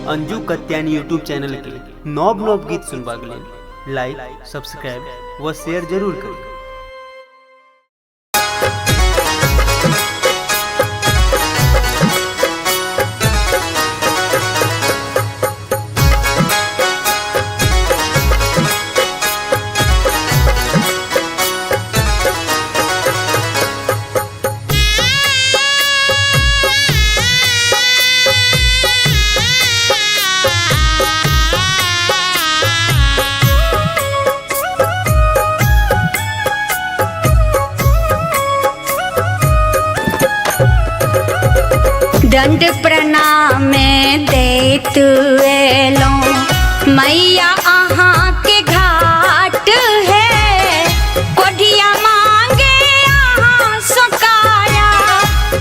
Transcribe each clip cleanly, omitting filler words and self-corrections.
Anju Katyani YouTube channel के नव नव गीत सुनबाक लेल लाइक, सब्सक्राइब व शेयर जरूर करी। दंड प्रणाम देत एलो मैया अहाँ के घाट है। कोढ़िया मांगे अहाँ सुकाया,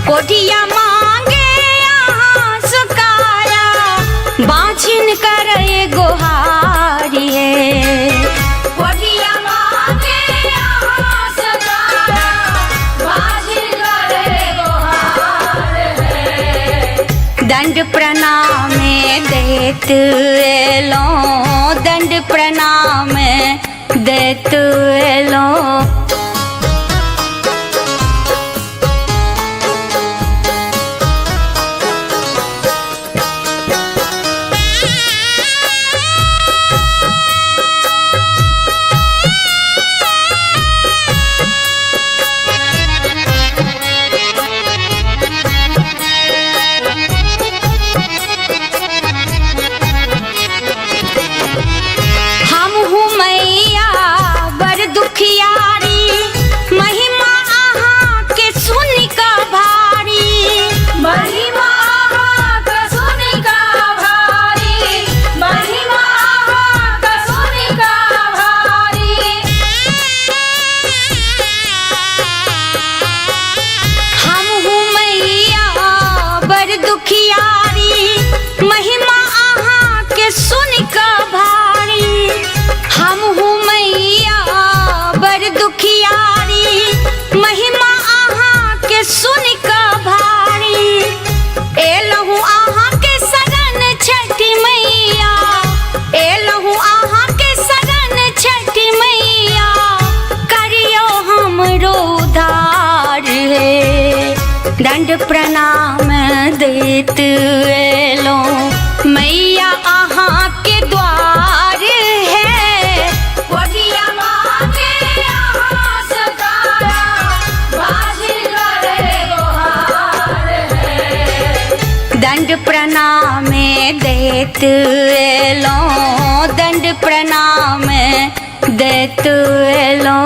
कोढ़िया मांगे अहाँ सुकाया, बाँझिन करे गोहारी है। कोढ़िया मांगे अहाँ सुकाया, बाँझिन करे गोहार है। दंड प्रणाम देत एलो, दंड प्रणाम देत एलो। दंड प्रणाम देत एलो मैया अहाँ के द्वार है। कोढ़िया मांगे अहाँ सुकाया, बाँझिन करे गोहार है। दंड प्रणाम देत एलो, दंड प्रणाम देत एलो।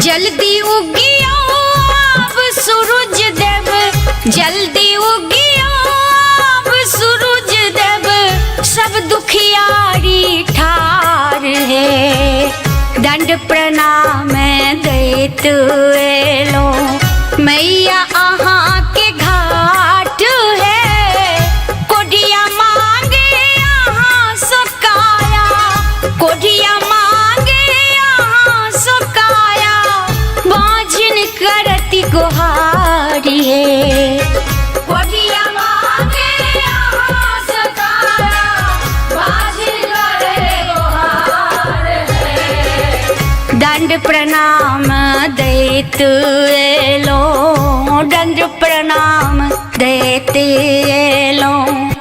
जल्दी उगियो अब सूरज देव, जल्दी उगियो अब सूरज देव, सब दुखियारी ठार है। दंड प्रणाम देत एलो मैया अहाँ के घाट है। कोढ़िया मांगे अहाँ सुकाया, कोढ़िया गोहारी है। कोढ़िया मांगे अहाँ सुकाया, बाँझिन करे गोहार है। दंड प्रणाम दे सहित एलो, दंड प्रणाम देते एलो।